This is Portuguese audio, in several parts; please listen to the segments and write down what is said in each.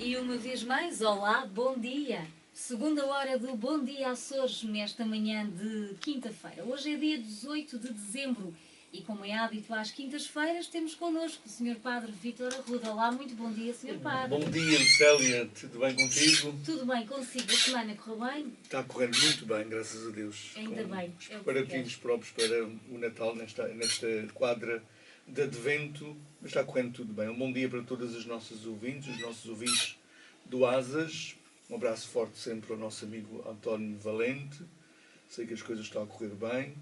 E uma vez mais, olá, bom dia! Segunda hora do Bom Dia Açores, nesta manhã de quinta-feira. Hoje é dia 18 de dezembro e, como é hábito às quintas-feiras, temos connosco o Sr. Padre Vítor Arruda. Olá, muito bom dia, Sr. Padre. Bom dia, Célia. Tudo bem contigo? Tudo bem consigo? A semana correu bem? Está correndo muito bem, graças a Deus. Ainda bem. Os preparativos próprios para o Natal nesta quadra de Advento. Mas está correndo tudo bem. Um bom dia para todas as nossas ouvintes, os nossos ouvintes do Asas. Um abraço forte sempre ao nosso amigo António Valente. Sei que as coisas estão a correr bem,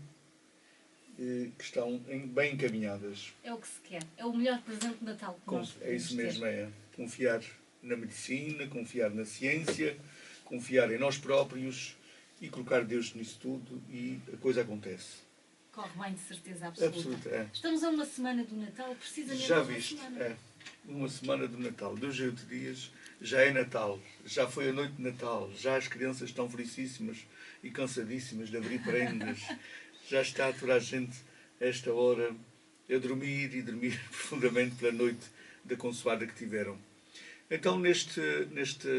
que estão bem encaminhadas. É o que se quer. É o melhor presente de Natal que nós É isso mesmo, ter. é. Confiar na medicina, confiar na ciência, confiar em nós próprios e colocar Deus nisso tudo e a coisa acontece. Corre bem, de certeza absoluta. É. Estamos a uma semana do Natal, precisamente Já uma viste, semana. é. Uma semana do Natal, 2 a 8 dias, já é Natal, já foi a noite de Natal, já as crianças estão felicíssimas e cansadíssimas de abrir prendas, já está toda a gente, a esta hora, a dormir e dormir profundamente pela noite da consoada que tiveram. Então, nesta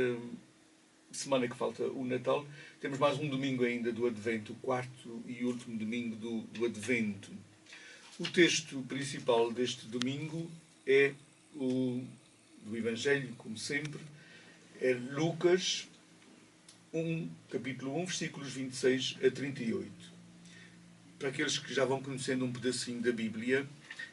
semana que falta o Natal, temos mais um domingo ainda do Advento, o quarto e último domingo do Advento. O texto principal deste domingo é o do Evangelho, como sempre, é Lucas 1, capítulo 1, versículos 26 a 38. Para aqueles que já vão conhecendo um pedacinho da Bíblia,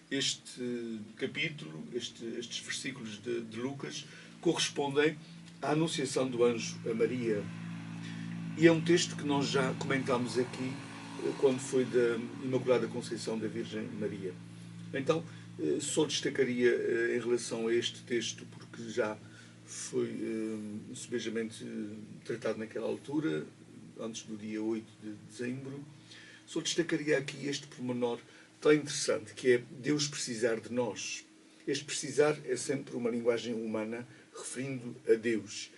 este capítulo, estes versículos de Lucas, correspondem à anunciação do anjo a Maria. E é um texto que nós já comentámos aqui quando foi da Imaculada Conceição da Virgem Maria. Então, só destacaria em relação a este texto, porque já foi subejamente tratado naquela altura, antes do dia 8 de dezembro, só destacaria aqui este pormenor tão interessante, que é Deus precisar de nós. Este precisar é sempre uma linguagem humana referindo a Deus.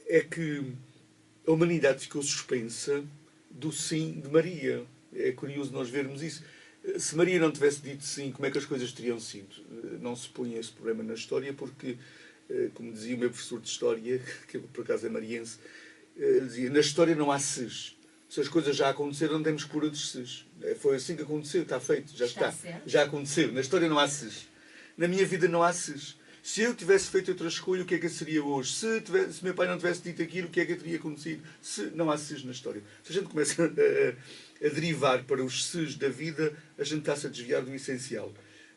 É que a humanidade ficou suspensa do sim de Maria. É curioso nós vermos isso. Se Maria não tivesse dito sim, como é que as coisas teriam sido? Não se punha esse problema na história porque, como dizia o meu professor de História, que por acaso é mariense, ele dizia, na história não há ses. Se as coisas já aconteceram, não temos que pôr outros ses. Foi assim que aconteceu, está feito, já está. Já aconteceu. Na história não há ses. Na minha vida não há ses. Se eu tivesse feito outra escolha, o que é que seria hoje? Se meu pai não tivesse dito aquilo, o que é que teria acontecido? Não há ses na história. Se a gente começa a derivar para os ses da vida, a gente está-se a desviar do essencial.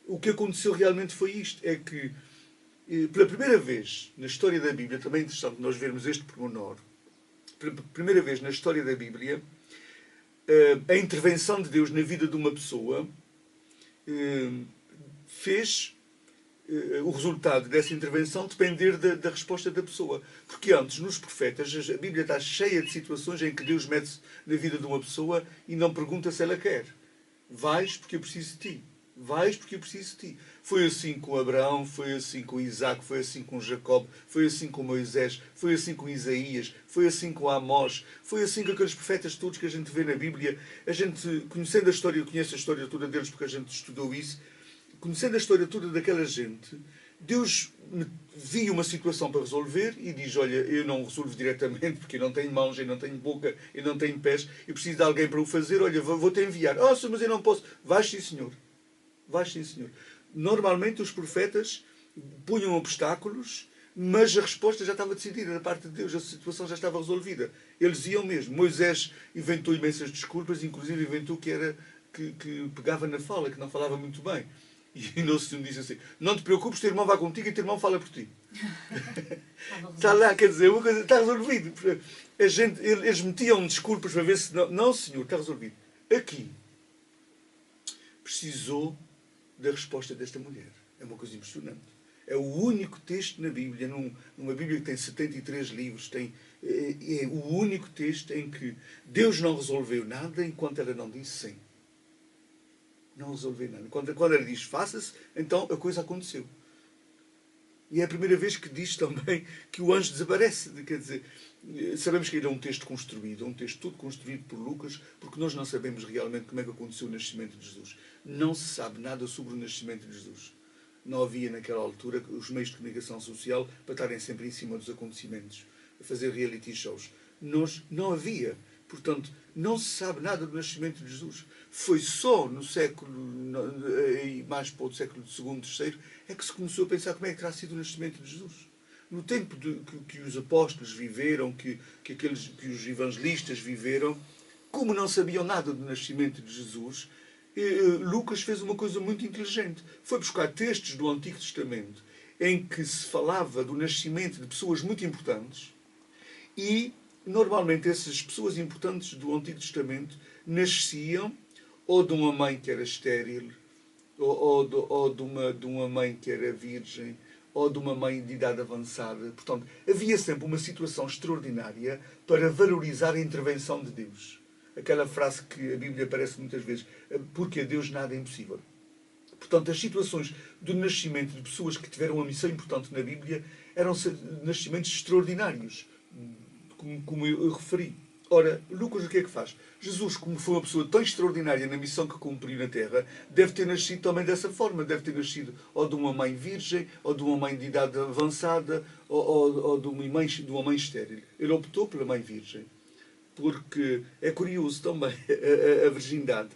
O que aconteceu realmente foi isto. É que, pela primeira vez na história da Bíblia, também é interessante nós vermos este pormenor, pela primeira vez na história da Bíblia, a intervenção de Deus na vida de uma pessoa fez o resultado dessa intervenção depender da resposta da pessoa. Porque antes, nos profetas, a Bíblia está cheia de situações em que Deus mete-se na vida de uma pessoa e não pergunta se ela quer. Vais porque eu preciso de ti. Vais porque eu preciso de ti. Foi assim com Abraão, foi assim com Isaac, foi assim com Jacob, foi assim com Moisés, foi assim com Isaías, foi assim com Amós, foi assim com aqueles profetas todos que a gente vê na Bíblia. A gente, conhecendo a história, conhece a história toda deles porque a gente estudou isso, conhecendo a história toda daquela gente, Deus via uma situação para resolver e diz, olha, eu não resolvo diretamente porque eu não tenho mãos, eu não tenho boca, eu não tenho pés, eu preciso de alguém para o fazer, olha, vou-te enviar. Oh, mas eu não posso. Vais sim, Senhor. Vais sim, Senhor. Normalmente os profetas punham obstáculos, mas a resposta já estava decidida da parte de Deus, a situação já estava resolvida. Eles iam mesmo. Moisés inventou imensas desculpas, inclusive inventou que pegava na fala, que não falava muito bem. E Nosso Senhor disse assim, não te preocupes, teu irmão vai contigo e teu irmão fala por ti. Está lá, quer dizer, uma coisa, está resolvido. Eles metiam desculpas para ver se... Não, Senhor, está resolvido. Aqui, precisou da resposta desta mulher. É uma coisa impressionante. É o único texto na Bíblia, numa Bíblia que tem 73 livros, é o único texto em que Deus não resolveu nada enquanto ela não disse sim. Não resolveu nada. Quando ela diz faça-se, então a coisa aconteceu. E é a primeira vez que diz também que o anjo desaparece. Quer dizer, sabemos que ele é um texto construído, é um texto todo construído por Lucas, porque nós não sabemos realmente como é que aconteceu o nascimento de Jesus. Não se sabe nada sobre o nascimento de Jesus. Não havia naquela altura os meios de comunicação social para estarem sempre em cima dos acontecimentos, a fazer reality shows. Não havia. Portanto, não se sabe nada do nascimento de Jesus. Foi só no século, e mais para o século II, III, é que se começou a pensar como é que terá sido o nascimento de Jesus. No tempo que os apóstolos viveram, que os evangelistas viveram, como não sabiam nada do nascimento de Jesus, Lucas fez uma coisa muito inteligente. Foi buscar textos do Antigo Testamento em que se falava do nascimento de pessoas muito importantes e, normalmente, essas pessoas importantes do Antigo Testamento nasciam ou de uma mãe que era estéril, ou de uma mãe que era virgem, ou de uma mãe de idade avançada. Portanto, havia sempre uma situação extraordinária para valorizar a intervenção de Deus. Aquela frase que a Bíblia aparece muitas vezes, porque a Deus nada é impossível. Portanto, as situações do nascimento de pessoas que tiveram uma missão importante na Bíblia eram nascimentos extraordinários, como eu referi. Ora, Lucas o que é que faz? Jesus, como foi uma pessoa tão extraordinária na missão que cumpriu na Terra, deve ter nascido também dessa forma. Deve ter nascido ou de uma mãe virgem, ou de uma mãe de idade avançada, ou de uma mãe estéril. Ele optou pela mãe virgem. Porque é curioso também a virgindade.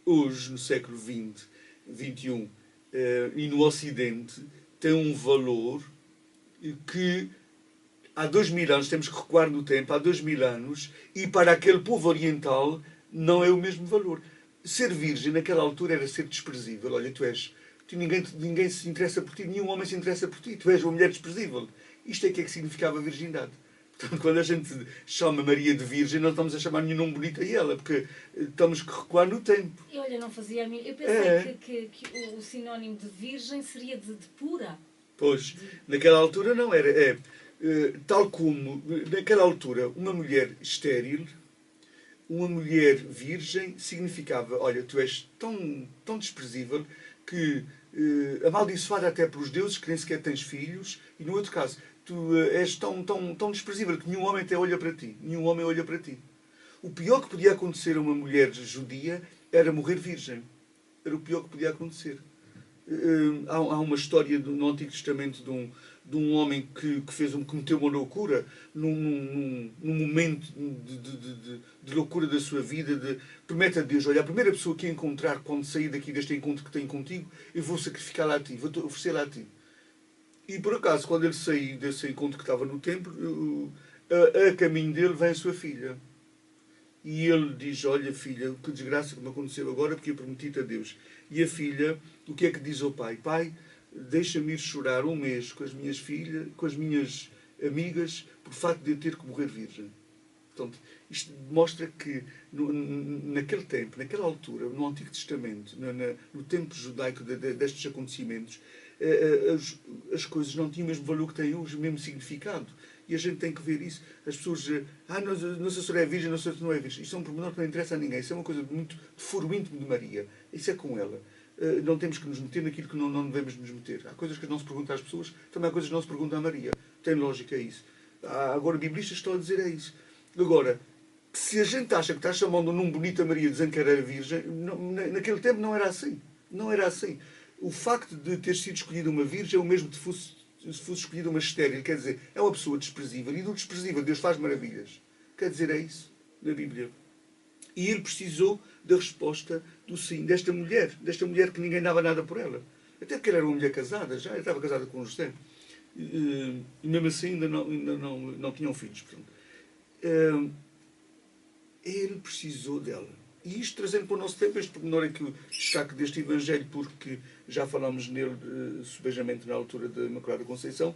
Hoje, no século XX, XXI, e no Ocidente, tem um valor que há 2000 anos, temos que recuar no tempo, há 2000 anos, e para aquele povo oriental não é o mesmo valor. Ser virgem naquela altura era ser desprezível. Olha, ninguém se interessa por ti, nenhum homem se interessa por ti, tu és uma mulher desprezível. Isto é que significava virgindade. Portanto, quando a gente chama Maria de Virgem, não estamos a chamar nenhum nome bonito a ela, porque estamos que recuar no tempo. E olha, não fazia a mim. Eu pensei que o sinónimo de virgem seria de pura. Pois, naquela altura não era. Tal como, naquela altura, uma mulher estéril, uma mulher virgem, significava, olha, tu és tão desprezível que amaldiçoada até pelos deuses, que nem sequer tens filhos, e no outro caso, tu és tão desprezível que nenhum homem até olha para ti. Nenhum homem olha para ti. O pior que podia acontecer a uma mulher judia era morrer virgem. Era o pior que podia acontecer. Há uma história no Antigo Testamento de um homem que cometeu uma loucura num momento de loucura da sua vida. Promete a Deus: olha, a primeira pessoa que encontrar quando sair daqui deste encontro que tenho contigo, eu vou sacrificá-la a ti, vou oferecê-la a ti. E por acaso, quando ele saiu desse encontro que estava no templo, a caminho dele vem a sua filha. E ele diz: olha, filha, que desgraça que me aconteceu agora, porque eu prometi-te a Deus. E a filha, o que é que diz ao pai? Pai, deixa-me ir chorar um mês com as minhas filhas, com as minhas amigas, por facto de eu ter que morrer virgem. Portanto, isto mostra que naquele tempo, naquela altura, no Antigo Testamento, no tempo judaico destes acontecimentos, as coisas não tinham o mesmo valor que têm hoje, o mesmo significado. E a gente tem que ver isso. As pessoas dizem: Nossa Senhora é virgem, Nossa Senhora não é virgem. Isso é um pormenor que não interessa a ninguém. Isso é uma coisa muito de foro íntimo de Maria. Isso é com ela. Não temos que nos meter naquilo que não devemos nos meter. Há coisas que não se perguntam às pessoas, também há coisas que não se perguntam a Maria. Tem lógica isso. Agora, biblistas estão a dizer isso. Agora, se a gente acha que está chamando num bonito a Maria dizendo que era virgem, naquele tempo não era assim. Não era assim. O facto de ter sido escolhida uma virgem é o mesmo que se fosse escolhida uma estéril. Quer dizer, é uma pessoa desprezível. E do desprezível Deus faz maravilhas. Quer dizer, é isso na Bíblia. E ele precisou da resposta do sim, desta mulher que ninguém dava nada por ela. Até porque ela era uma mulher casada, já estava casada com José. E mesmo assim ainda não tinham filhos. Portanto, ele precisou dela. E isto trazendo para o nosso tempo, este pormenor é que o destaque deste Evangelho, porque já falámos nele subejamente na altura da Imaculada Conceição,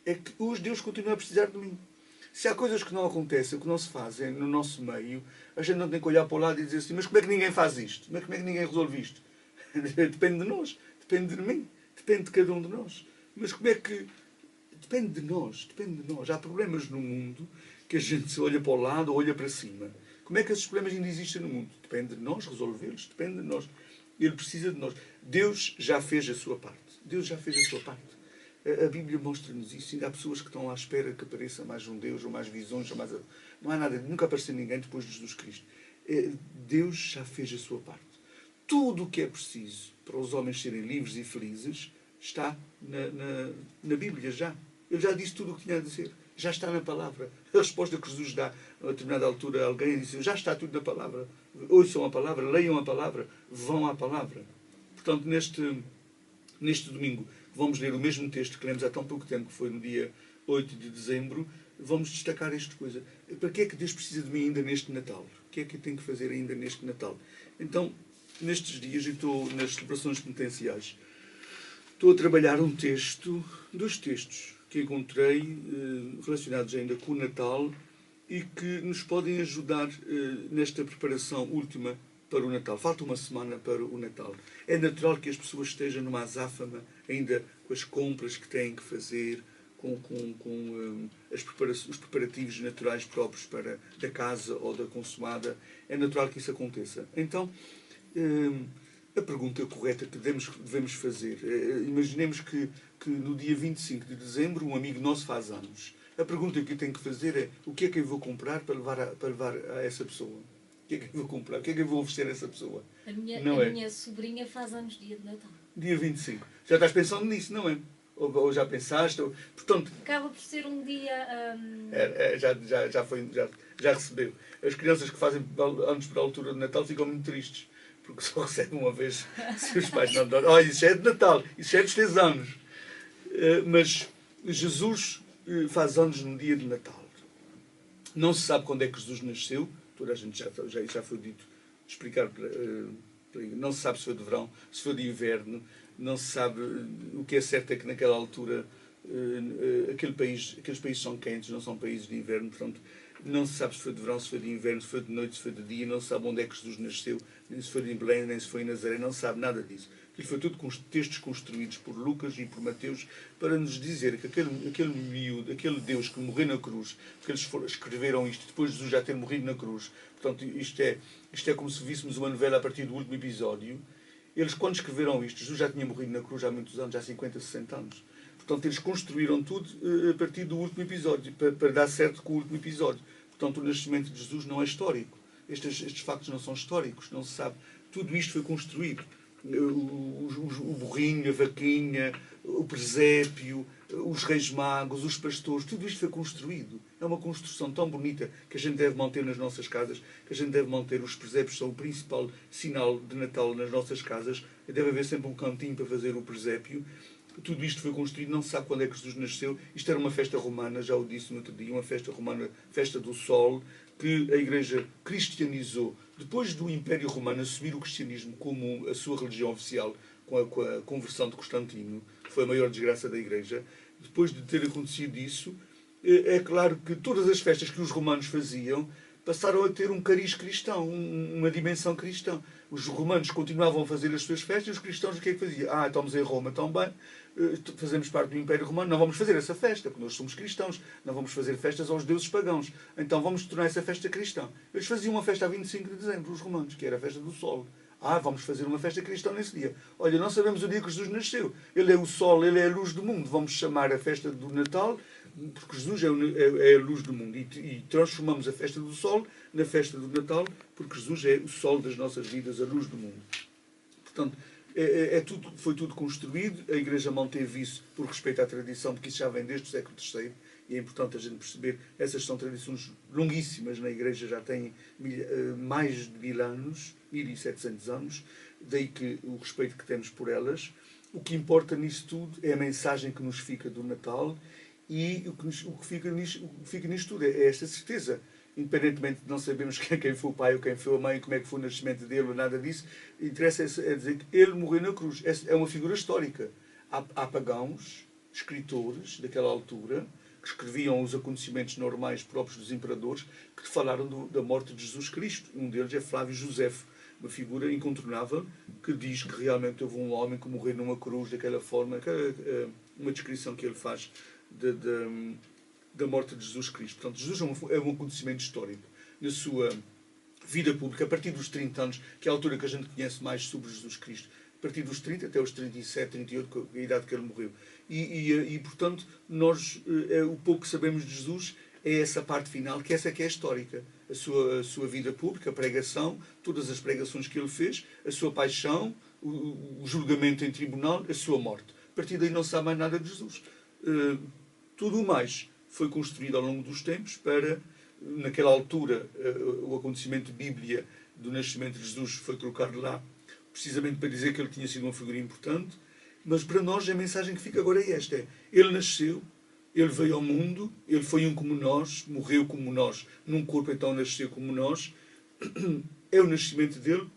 é que hoje Deus continua a precisar de mim. Se há coisas que não acontecem, que não se fazem no nosso meio, a gente não tem que olhar para o lado e dizer assim: mas como é que ninguém faz isto? Mas como é que ninguém resolve isto? Depende de nós, depende de mim, depende de cada um de nós. Mas como é que... Depende de nós. Há problemas no mundo que a gente se olha para o lado ou olha para cima. Como é que esses problemas ainda existem no mundo? Depende de nós resolvê-los, depende de nós. Ele precisa de nós. Deus já fez a sua parte. A Bíblia mostra-nos isso. Ainda há pessoas que estão à espera que apareça mais um Deus, ou mais visões, ou mais... Não há nada, nunca apareceu ninguém depois de Jesus Cristo. Deus já fez a sua parte. Tudo o que é preciso para os homens serem livres e felizes está na Bíblia já. Ele já disse tudo o que tinha a dizer. Já está na palavra. A resposta que Jesus dá a determinada altura a alguém disse: já está tudo na palavra. Ouçam a palavra, leiam a palavra, vão à palavra. Portanto, neste domingo, vamos ler o mesmo texto que lemos há tão pouco tempo, que foi no dia 8 de dezembro. Vamos destacar esta coisa. Para que é que Deus precisa de mim ainda neste Natal? O que é que eu tenho que fazer ainda neste Natal? Então, nestes dias, eu estou nas celebrações penitenciais, estou a trabalhar dois textos que encontrei relacionados ainda com o Natal e que nos podem ajudar nesta preparação última para o Natal. Falta uma semana para o Natal. É natural que as pessoas estejam numa azáfama ainda com as compras que têm que fazer, com os preparativos naturais próprios da casa ou da consumada. É natural que isso aconteça. Então, a pergunta correta que devemos fazer, imaginemos que no dia 25 de dezembro um amigo nosso faz anos. A pergunta que eu tenho que fazer é: o que é que eu vou comprar para levar a essa pessoa? O que é que eu vou comprar? O que é que eu vou oferecer a essa pessoa? A minha sobrinha faz anos dia de Natal. Dia 25. Já estás pensando nisso, não é? Ou já pensaste? Portanto, acaba por ser um dia... Já recebeu. As crianças que fazem anos para a altura de Natal ficam muito tristes, porque só recebem uma vez se os pais não dão. Isso já é de Natal, isso já é dos 3 anos. Mas Jesus faz anos no dia de Natal. Não se sabe quando é que Jesus nasceu, toda a gente já foi dito, explicar não se sabe se foi de verão, se foi de inverno, não se sabe. O que é certo é que naquela altura aqueles países são quentes, não são países de inverno, portanto não se sabe se foi de verão, se foi de inverno, se foi de noite, se foi de dia, não se sabe onde é que Jesus nasceu, nem se foi em Belém, nem se foi em Nazaré, não se sabe nada disso. Aquilo foi tudo com textos construídos por Lucas e por Mateus para nos dizer que aquele Deus que morreu na cruz, porque eles escreveram isto depois de Jesus já ter morrido na cruz, portanto isto é como se víssemos uma novela a partir do último episódio. Eles, quando escreveram isto, Jesus já tinha morrido na cruz há muitos anos, há 50, 60 anos. Portanto, eles construíram tudo a partir do último episódio, para dar certo com o último episódio. Portanto, o nascimento de Jesus não é histórico. Estes factos não são históricos, não se sabe. Tudo isto foi construído. O burrinho, a vaquinha, o presépio, os reis magos, os pastores, tudo isto foi construído. É uma construção tão bonita que a gente deve manter nas nossas casas, que a gente deve manter. Os presépios são o principal sinal de Natal nas nossas casas. Deve haver sempre um cantinho para fazer o presépio. Tudo isto foi construído, não se sabe quando é que Jesus nasceu. Isto era uma festa romana, já o disse no outro dia, uma festa romana, festa do Sol, que a Igreja cristianizou. Depois do Império Romano assumir o cristianismo como a sua religião oficial, com a conversão de Constantino, que foi a maior desgraça da Igreja, depois de ter acontecido isso, é claro que todas as festas que os romanos faziam passaram a ter um cariz cristão, uma dimensão cristã. Os romanos continuavam a fazer as suas festas e os cristãos o que é que faziam? Estamos em Roma tão bem, fazemos parte do Império Romano, não vamos fazer essa festa, porque nós somos cristãos, não vamos fazer festas aos deuses pagãos, então vamos tornar essa festa cristã. Eles faziam uma festa a 25 de dezembro, os romanos, que era a festa do Sol. Vamos fazer uma festa cristã nesse dia. Olha, não sabemos o dia que Jesus nasceu. Ele é o Sol, ele é a luz do mundo. Vamos chamar a festa do Natal, porque Jesus é a luz do mundo. E transformamos a festa do Sol na festa do Natal, porque Jesus é o Sol das nossas vidas, a luz do mundo. Portanto, foi tudo construído. A Igreja manteve isso por respeito à tradição, porque isso já vem desde o século III. E é importante a gente perceber, essas são tradições longuíssimas na Igreja, já têm mais de 1000 anos, 1700 anos, daí que o respeito que temos por elas. O que importa nisso tudo é a mensagem que nos fica do Natal e o que fica nisto tudo é esta certeza. Independentemente de não sabermos quem foi o pai ou quem foi a mãe, como é que foi o nascimento dele ou nada disso, interessa é dizer que ele morreu na cruz. É uma figura histórica. Há pagãos, escritores daquela altura, que escreviam os acontecimentos normais próprios dos imperadores, que falaram da morte de Jesus Cristo. Um deles é Flávio Josefo, uma figura incontornável, que diz que realmente houve um homem que morreu numa cruz daquela forma, uma descrição que ele faz da morte de Jesus Cristo. Portanto, Jesus é um acontecimento histórico na sua vida pública, a partir dos 30 anos, que é a altura que a gente conhece mais sobre Jesus Cristo, a partir dos 30 até os 37, 38, a idade que ele morreu. E portanto, o pouco que sabemos de Jesus é essa parte final, que essa que é histórica. A sua vida pública, a pregação, todas as pregações que ele fez, a sua paixão, o julgamento em tribunal, a sua morte. A partir daí não se sabe mais nada de Jesus. Tudo o mais foi construído ao longo dos tempos para, naquela altura, o acontecimento de Bíblia do nascimento de Jesus foi colocado lá precisamente para dizer que ele tinha sido uma figura importante, mas para nós a mensagem que fica agora é esta: ele nasceu, ele veio ao mundo, ele foi um como nós, morreu como nós, num corpo então nasceu como nós, é o nascimento dele.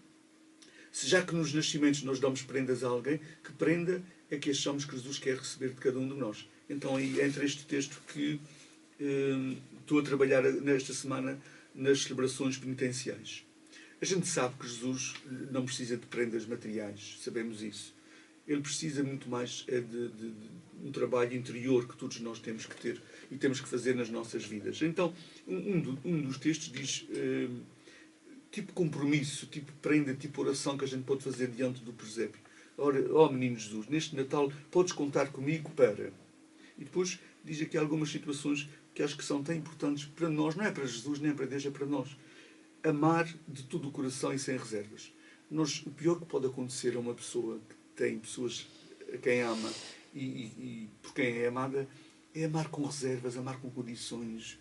Se já que nos nascimentos nós damos prendas a alguém, que prenda é que achamos que Jesus quer receber de cada um de nós? Então aí entra este texto que estou a trabalhar nesta semana nas celebrações penitenciais. A gente sabe que Jesus não precisa de prendas materiais, sabemos isso. Ele precisa muito mais de um trabalho interior que todos nós temos que ter e temos que fazer nas nossas vidas. Então, um dos textos diz tipo compromisso, tipo prenda, tipo oração que a gente pode fazer diante do presépio. Ora, ó menino Jesus, neste Natal podes contar comigo para... E depois diz aqui algumas situações que acho que são tão importantes para nós, não é para Jesus, nem para Deus, é para nós. Amar de todo o coração e sem reservas. O pior que pode acontecer a uma pessoa que tem pessoas a quem ama e por quem é amada é amar com reservas, amar com condições.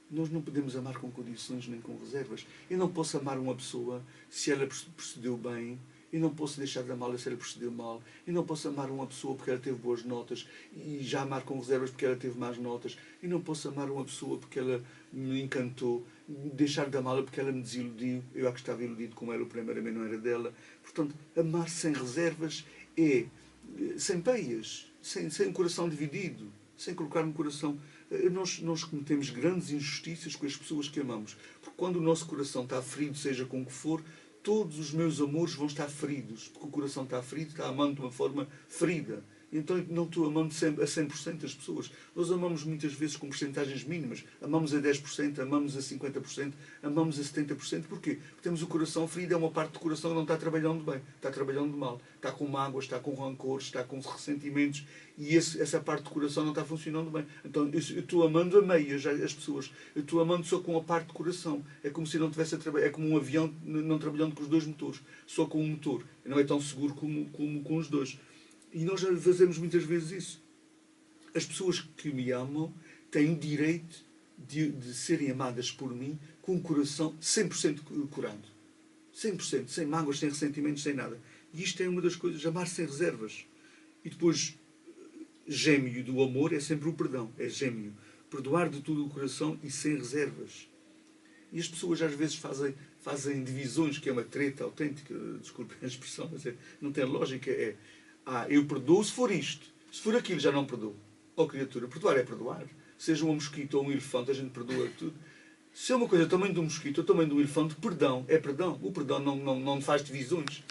Nós não podemos amar com condições nem com reservas. Eu não posso amar uma pessoa se ela procedeu bem. Eu não posso deixar de amá-la se ela procedeu mal. Eu não posso amar uma pessoa porque ela teve boas notas e já amar com reservas porque ela teve más notas. Eu não posso amar uma pessoa porque ela me encantou, deixar de amá-la porque ela me desiludiu. Eu é que estava iludido com ela, o primeiramente não era dela. Portanto, amar sem reservas é sem peias, sem um coração dividido, sem colocar no coração... Nós cometemos grandes injustiças com as pessoas que amamos. Porque quando o nosso coração está ferido, seja com o que for, todos os meus amores vão estar feridos. Porque o coração está ferido, está amando de uma forma ferida. Então não estou amando sempre a 100% das pessoas. Nós amamos muitas vezes com percentagens mínimas. Amamos a 10%, amamos a 50%, amamos a 70%. Porquê? Porque temos o coração ferido, é uma parte do coração que não está trabalhando bem, está trabalhando mal. Está com mágoas, está com rancores, está com ressentimentos. E essa parte do coração não está funcionando bem. Então eu estou amando a meias as pessoas. Eu estou amando só com a parte do coração. É como se não tivesse a trabalhar. É como um avião não trabalhando com os dois motores. Só com um motor. Não é tão seguro como com os dois. E nós já fazemos muitas vezes isso. As pessoas que me amam têm o direito de serem amadas por mim com o coração 100% curado. 100%, sem mágoas, sem ressentimentos, sem nada. E isto é uma das coisas, amar sem reservas. E depois, gêmeo do amor é sempre o perdão. É gêmeo. Perdoar de todo o coração e sem reservas. E as pessoas às vezes fazem divisões, que é uma treta autêntica, desculpem a expressão, mas não tem lógica, eu perdoo se for isto. Se for aquilo, já não perdoo. Oh, criatura, perdoar é perdoar. Seja um mosquito ou um elefante, a gente perdoa tudo. Se é uma coisa também de um mosquito ou também de um elefante, perdão é perdão. O perdão não faz divisões.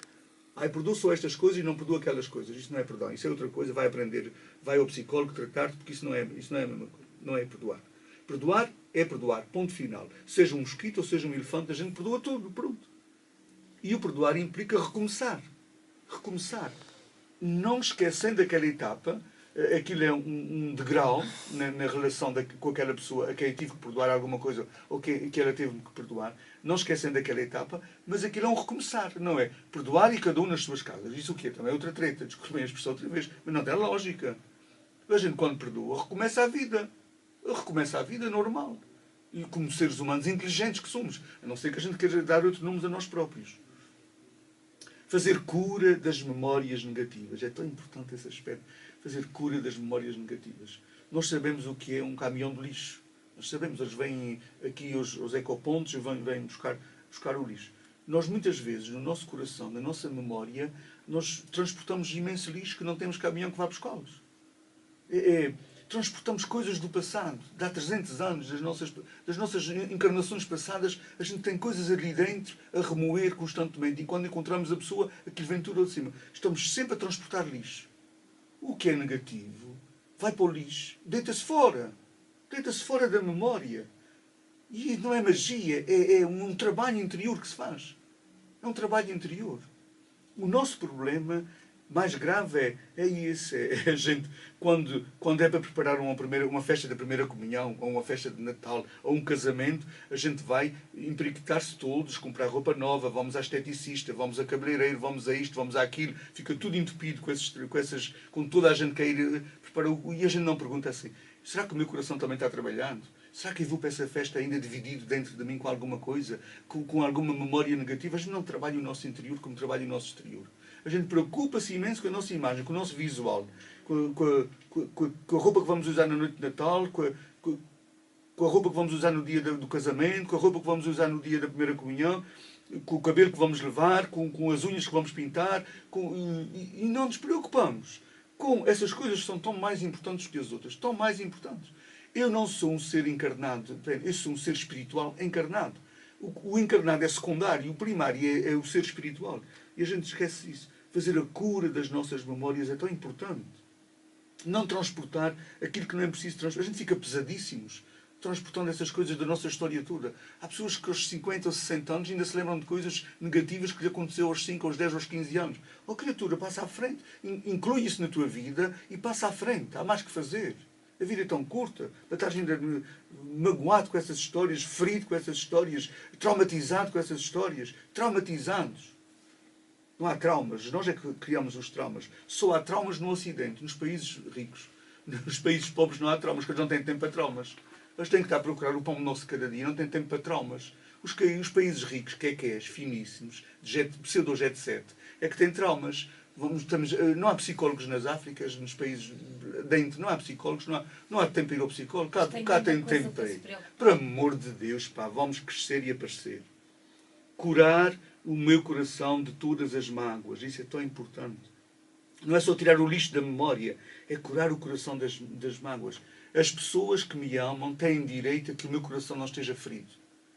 Eu perdoo só estas coisas e não perdoo aquelas coisas. Isso não é perdão. Isso é outra coisa. Vai aprender, vai ao psicólogo tratar-te, porque isso não é a mesma coisa. Não é perdoar. Perdoar é perdoar. Ponto final. Seja um mosquito ou seja um elefante, a gente perdoa tudo. Pronto. E o perdoar implica recomeçar. Recomeçar. Não esquecendo aquela etapa, aquilo é um degrau na relação com aquela pessoa a quem eu tive que perdoar alguma coisa ou que ela teve que perdoar, não esquecendo aquela etapa, mas aquilo é um recomeçar, não é? Perdoar e cada um nas suas casas. Isso o quê? Também é outra treta, desculpem a expressão outra vez, mas não tem lógica. A gente, quando perdoa, recomeça a vida. Recomeça a vida normal. E como seres humanos inteligentes que somos, a não ser que a gente queira dar outros nomes a nós próprios. Fazer cura das memórias negativas. É tão importante esse aspecto. Fazer cura das memórias negativas. Nós sabemos o que é um caminhão de lixo. Nós sabemos, eles vêm aqui aos ecopontos e vêm buscar o lixo. Nós muitas vezes, no nosso coração, na nossa memória, nós transportamos imenso lixo que não temos caminhão que vá buscá-los. Transportamos coisas do passado, de há 300 anos, das nossas encarnações passadas, a gente tem coisas ali dentro a remoer constantemente. E quando encontramos a pessoa, aquilo vem tudo de cima. Estamos sempre a transportar lixo. O que é negativo vai para o lixo, deita-se fora. Deita-se fora da memória. E não é magia, é um trabalho interior que se faz. É um trabalho interior. O nosso problema Mais grave é isso. É a gente, quando é para preparar uma festa da primeira comunhão, ou uma festa de Natal, ou um casamento, a gente vai empiriquitar-se todos, comprar roupa nova, vamos à esteticista, vamos a cabeleireiro, vamos a isto, vamos àquilo, fica tudo entupido com toda a gente quer ir preparar. E a gente não pergunta assim, será que o meu coração também está trabalhando? Será que eu vou para essa festa ainda dividido dentro de mim com alguma coisa, com alguma memória negativa? A gente não trabalha o nosso interior como trabalha o nosso exterior. A gente preocupa-se imenso com a nossa imagem, com o nosso visual, com a roupa que vamos usar na noite de Natal, com a roupa que vamos usar no dia do casamento, com a roupa que vamos usar no dia da primeira comunhão, com o cabelo que vamos levar, com as unhas que vamos pintar, e não nos preocupamos com essas coisas que são tão mais importantes que as outras, tão mais importantes. Eu não sou um ser encarnado, eu sou um ser espiritual encarnado. O encarnado é secundário, o primário é o ser espiritual. E a gente esquece isso. Fazer a cura das nossas memórias é tão importante. Não transportar aquilo que não é preciso transportar. A gente fica pesadíssimos transportando essas coisas da nossa história toda. Há pessoas que aos 50 ou 60 anos ainda se lembram de coisas negativas que lhe aconteceu aos 5, aos 10, aos 15 anos. Oh, criatura, passa à frente. Inclui isso na tua vida e passa à frente. Há mais que fazer. A vida é tão curta para estar ainda magoado com essas histórias, ferido com essas histórias, traumatizado com essas histórias. Traumatizados. Não há traumas. Nós é que criamos os traumas. Só há traumas no Ocidente, nos países ricos. Nos países pobres não há traumas, porque eles não têm tempo para traumas. Eles têm que estar a procurar o pão nosso cada dia, não têm tempo para traumas. Os países ricos, finíssimos, pseudo-jet set, é que têm traumas. Não há psicólogos nas Áfricas, nos países dentro, não há psicólogos, não há tempo para ir ao psicólogo. Cá tem tempo para ir. Por amor de Deus, pá, vamos crescer e aparecer. Curar o meu coração de todas as mágoas. Isso é tão importante. Não é só tirar o lixo da memória, é curar o coração das mágoas. As pessoas que me amam têm direito a que o meu coração não esteja ferido.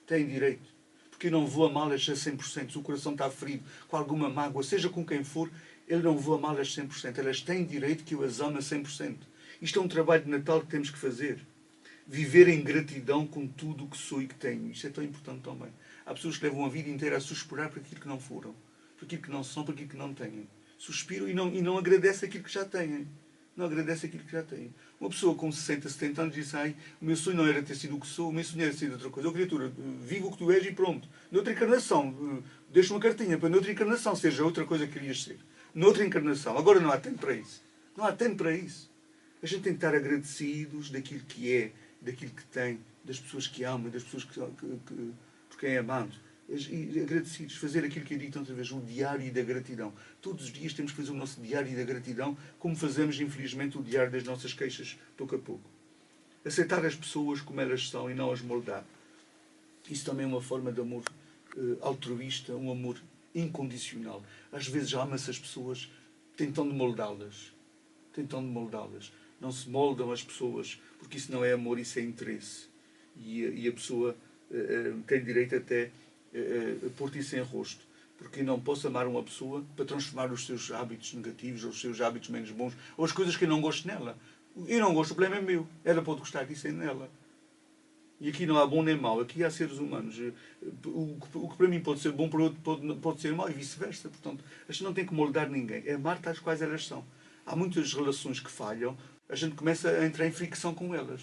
Têm direito. Porque eu não vou amá-las a 100%. Se o coração está ferido com alguma mágoa, seja com quem for, eu não vou amá-las 100%. Elas têm direito que eu as ame a 100%. Isto é um trabalho de Natal que temos que fazer. Viver em gratidão com tudo o que sou e que tenho. Isto é tão importante também. Há pessoas que levam a vida inteira a suspirar por aquilo que não foram. Por aquilo que não são, por aquilo que não têm. Suspiram e não agradecem aquilo que já têm. Não agradece aquilo que já têm. Uma pessoa com 60, 70 anos diz: ai, o meu sonho não era ter sido o que sou, o meu sonho era ter sido outra coisa. Criatura, viva o que tu és e pronto. Noutra encarnação, deixa uma cartinha para noutra encarnação seja outra coisa que querias ser. Noutra encarnação. Agora não há tempo para isso. Não há tempo para isso. A gente tem que estar agradecidos daquilo que é, daquilo que tem, das pessoas que amam, das pessoas por quem é amado. E agradecidos, fazer aquilo que eu digo tantas vezes, o diário da gratidão. Todos os dias temos que fazer o nosso diário da gratidão, como fazemos, infelizmente, o diário das nossas queixas, pouco a pouco. Aceitar as pessoas como elas são e não as moldar. Isso também é uma forma de amor altruísta, um amor incondicional. Às vezes ama-se as pessoas tentando moldá-las. Tentando moldá-las. Não se moldam as pessoas, porque isso não é amor, isso é interesse. E a pessoa tem direito até pôr-te isso em rosto. Porque eu não posso amar uma pessoa para transformar os seus hábitos negativos, ou os seus hábitos menos bons, ou as coisas que eu não gosto nela. Eu não gosto, o problema é meu. Ela pode gostar disso é nela. E aqui não há bom nem mau. Aqui há seres humanos. O que para mim pode ser bom, para outro pode ser mau e vice-versa. Portanto, a gente não tem que moldar ninguém. É amar tais quais elas são. Há muitas relações que falham. A gente começa a entrar em fricção com elas.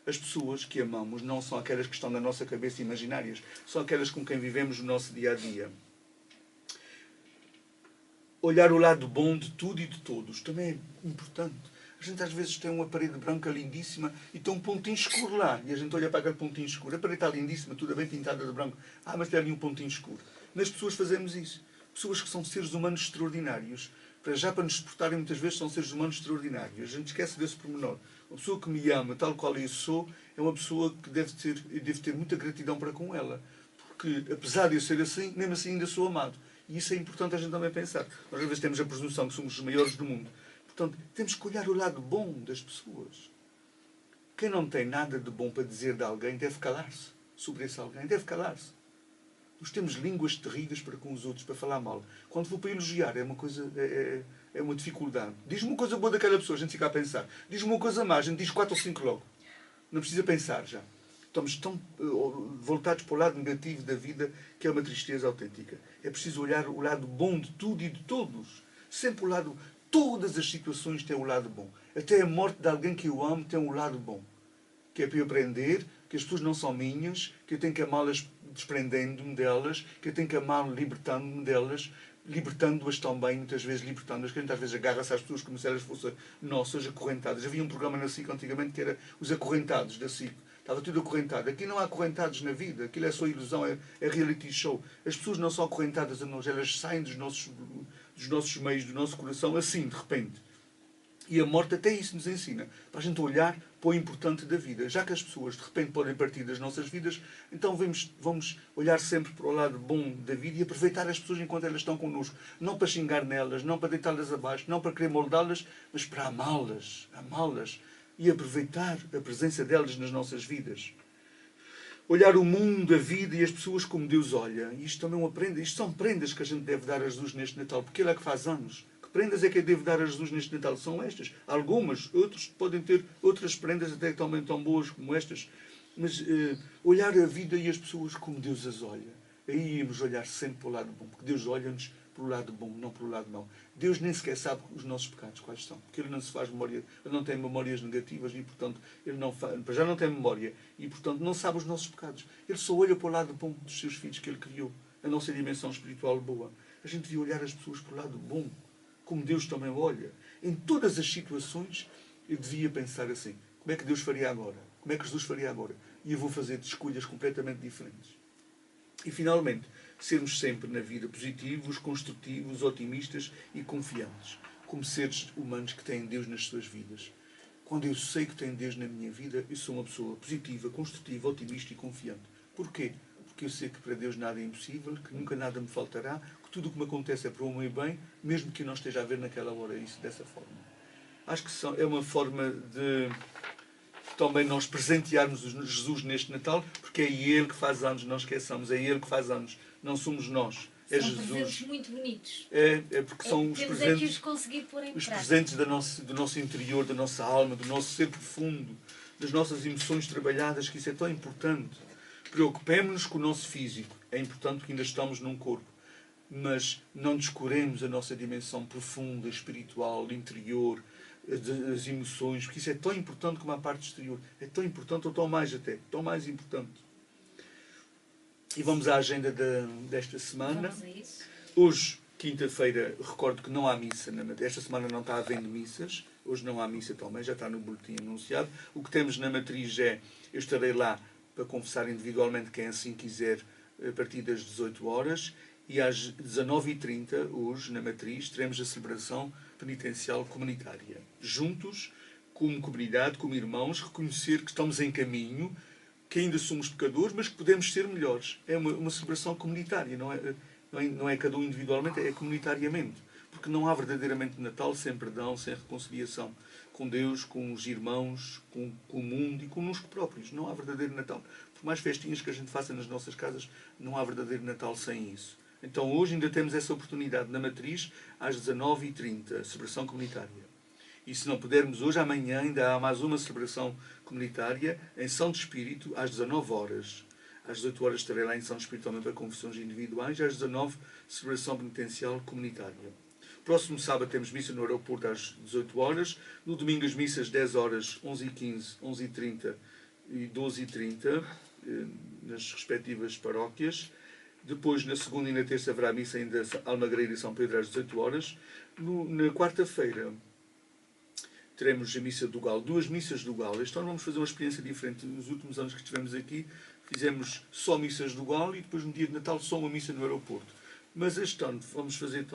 As pessoas que amamos não são aquelas que estão na nossa cabeça imaginárias. São aquelas com quem vivemos o nosso dia-a-dia. Olhar o lado bom de tudo e de todos também é importante. A gente às vezes tem uma parede branca lindíssima e tem um pontinho escuro lá. E a gente olha para aquele pontinho escuro. A parede está lindíssima, tudo bem pintada de branco. Ah, mas tem ali um pontinho escuro. Nas pessoas fazemos isso. Pessoas que são seres humanos extraordinários. Para nos suportarem muitas vezes são seres humanos extraordinários. A gente esquece desse pormenor. Uma pessoa que me ama tal qual eu sou é uma pessoa que deve ter muita gratidão para com ela. Porque apesar de eu ser assim, mesmo assim ainda sou amado. E isso é importante a gente também pensar. Nós às vezes temos a presunção que somos os maiores do mundo. Portanto, temos que olhar o lado bom das pessoas. Quem não tem nada de bom para dizer de alguém deve calar-se sobre esse alguém. Deve calar-se. Nós temos línguas terríveis para com os outros, para falar mal. Quando for para elogiar, é uma coisa, é uma dificuldade. Diz-me uma coisa boa daquela pessoa, a gente fica a pensar. Diz-me uma coisa má, a gente diz 4 ou 5 logo. Não precisa pensar já. Estamos tão voltados para o lado negativo da vida que é uma tristeza autêntica. É preciso olhar o lado bom de tudo e de todos. Sempre o lado... Todas as situações têm o lado bom. Até a morte de alguém que eu amo tem um lado bom. Que é para eu aprender que as pessoas não são minhas, que eu tenho que amá-las desprendendo-me delas, que eu tenho que amá-las libertando-me delas, libertando-as também, muitas vezes libertando-as, que a gente às vezes agarra-se às pessoas como se elas fossem nossas, acorrentadas. Havia um programa na SIC antigamente que era os acorrentados da SIC. Estava tudo acorrentado. Aqui não há acorrentados na vida, aquilo é só ilusão, é reality show. As pessoas não são acorrentadas a nós, elas saem dos nossos meios, do nosso coração, assim, de repente. E a morte até isso nos ensina, para a gente olhar para o importante da vida. Já que as pessoas de repente podem partir das nossas vidas, então vamos olhar sempre para o lado bom da vida e aproveitar as pessoas enquanto elas estão connosco. Não para xingar nelas, não para deitá-las abaixo, não para querer moldá-las, mas para amá-las, e aproveitar a presença delas nas nossas vidas. Olhar o mundo, a vida e as pessoas como Deus olha. Isto também é uma prenda. Isto são prendas que a gente deve dar a Jesus neste Natal, porque Ele é que faz anos. Que prendas é que eu devo dar a Jesus neste Natal? São estas. Algumas, outros podem ter outras prendas até também tão boas como estas. Mas olhar a vida e as pessoas como Deus as olha. Aí íamos olhar sempre para o lado bom, porque Deus olha-nos para o lado bom, não para o lado mau. Deus nem sequer sabe os nossos pecados quais são, porque Ele não se faz memória, Ele não tem memórias negativas e, portanto, Ele já não tem memória e, portanto, não sabe os nossos pecados. Ele só olha para o lado bom dos seus filhos que Ele criou, a nossa dimensão espiritual boa. A gente devia olhar as pessoas para o lado bom, como Deus também olha. Em todas as situações, eu devia pensar assim: como é que Deus faria agora? Como é que Jesus faria agora? E eu vou fazer escolhas completamente diferentes. E, finalmente, sermos sempre na vida positivos, construtivos, otimistas e confiantes, como seres humanos que têm Deus nas suas vidas. Quando eu sei que tenho Deus na minha vida, eu sou uma pessoa positiva, construtiva, otimista e confiante. Porquê? Porque eu sei que para Deus nada é impossível, que nunca nada me faltará, que tudo o que me acontece é para o meu bem, mesmo que eu não esteja a ver naquela hora isso dessa forma. Acho que é uma forma de também nós presentearmos Jesus neste Natal, porque é Ele que faz anos, não esqueçamos, é Ele que faz anos, não somos nós. É são Jesus. Presentes muito bonitos. É porque são os temos presentes, é que os conseguir pôr em os prática. presentes do nosso interior, da nossa alma, do nosso ser profundo, das nossas emoções trabalhadas, que isso é tão importante. Preocupemos-nos com o nosso físico. É importante que ainda estamos num corpo. Mas não descuremos a nossa dimensão profunda, espiritual, interior, das emoções, porque isso é tão importante como a parte exterior. É tão importante, ou tão mais até, tão mais importante. E vamos à agenda desta semana. Vamos a isso. Hoje, quinta-feira, recordo que não há missa. Esta semana não está havendo missas. Hoje não há missa também, já está no boletim anunciado. O que temos na matriz é, eu estarei lá para confessar individualmente quem assim quiser, a partir das 18 horas. E às 19h30, hoje, na matriz, teremos a celebração penitencial comunitária. Juntos, como comunidade, como irmãos, reconhecer que estamos em caminho, que ainda somos pecadores, mas que podemos ser melhores. É uma celebração comunitária, não é cada um individualmente, é comunitariamente. Porque não há verdadeiramente Natal sem perdão, sem reconciliação com Deus, com os irmãos, com o mundo e conosco próprios. Não há verdadeiro Natal. Por mais festinhas que a gente faça nas nossas casas, não há verdadeiro Natal sem isso. Então hoje ainda temos essa oportunidade na matriz, às 19h30, celebração comunitária. E se não pudermos hoje, amanhã ainda há mais uma celebração comunitária em São de Espírito, às 19 horas. Às 18 horas estarei lá em São de Espírito também para confissões individuais, às 19 celebração penitencial comunitária. Próximo sábado temos missa no aeroporto às 18 horas. No domingo as missas 10 horas, 11h15, 11h30 e 12h30, nas respectivas paróquias. Depois, na segunda e na terça, haverá missa ainda Almagreira e São Pedro às 18 horas. Na quarta-feira, teremos a missa do Galo, 2 missas do Galo. Este ano vamos fazer uma experiência diferente. Nos últimos anos que estivemos aqui, fizemos só missas do Galo e depois, no dia de Natal, só uma missa no aeroporto. Mas este ano vamos fazer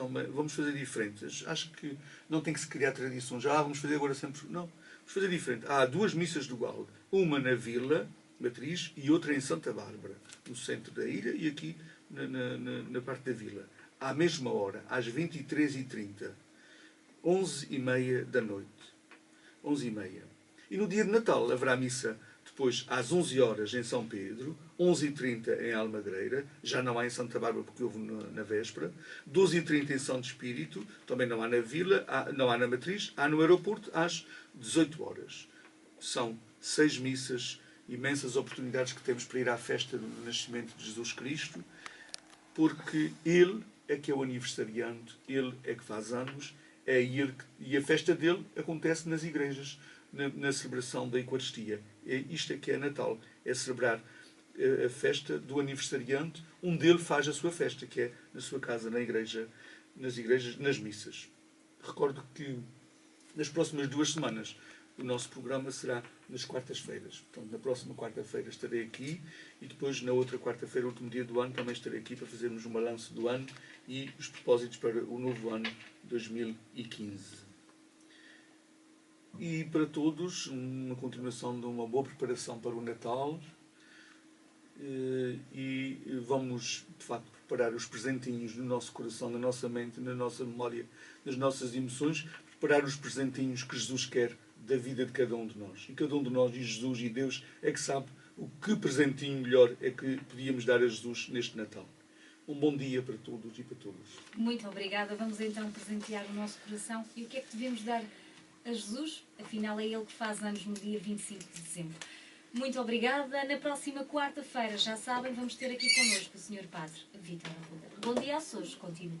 diferentes. Acho que não tem que se criar tradição já. Vamos fazer agora sempre... Não, vamos fazer diferente. Há 2 missas do Galo. Uma na Vila Matriz e outra em Santa Bárbara, no centro da ilha e aqui na parte da vila. À mesma hora, às 23h30. 11h30 da noite. 11h30. E no dia de Natal haverá missa depois às 11 horas em São Pedro, 11h30 em Almagreira, já não há em Santa Bárbara porque houve na véspera, 12h30 em São de Espírito, também não há na Vila, não há na Matriz, há no aeroporto às 18 horas. São 6 missas, imensas oportunidades que temos para ir à festa do nascimento de Jesus Cristo, porque Ele é que é o aniversariante, ele é que faz anos, e a festa dele acontece nas igrejas, na celebração da Eucaristia. Isto é que é Natal, é celebrar a festa do aniversariante, onde ele faz a sua festa, que é na sua casa, na igreja, nas igrejas, nas missas. Recordo que nas próximas 2 semanas o nosso programa será nas quartas-feiras. Portanto, na próxima quarta-feira estarei aqui e depois na outra quarta-feira, último dia do ano, também estarei aqui para fazermos um balanço do ano e os propósitos para o novo ano 2015. E para todos, uma continuação de uma boa preparação para o Natal. E vamos, de facto, preparar os presentinhos no nosso coração, na nossa mente, na nossa memória, nas nossas emoções, preparar os presentinhos que Jesus quer da vida de cada um de nós. E cada um de nós, e Jesus e Deus, é que sabe o que presentinho melhor é que podíamos dar a Jesus neste Natal. Um bom dia para todos e para todas. Muito obrigada. Vamos então presentear o nosso coração. E o que é que devemos dar a Jesus? Afinal, é Ele que faz anos no dia 25 de dezembro. Muito obrigada. Na próxima quarta-feira, já sabem, vamos ter aqui connosco o Sr. Padre Vítor Arruda. Bom dia a todos. Continua.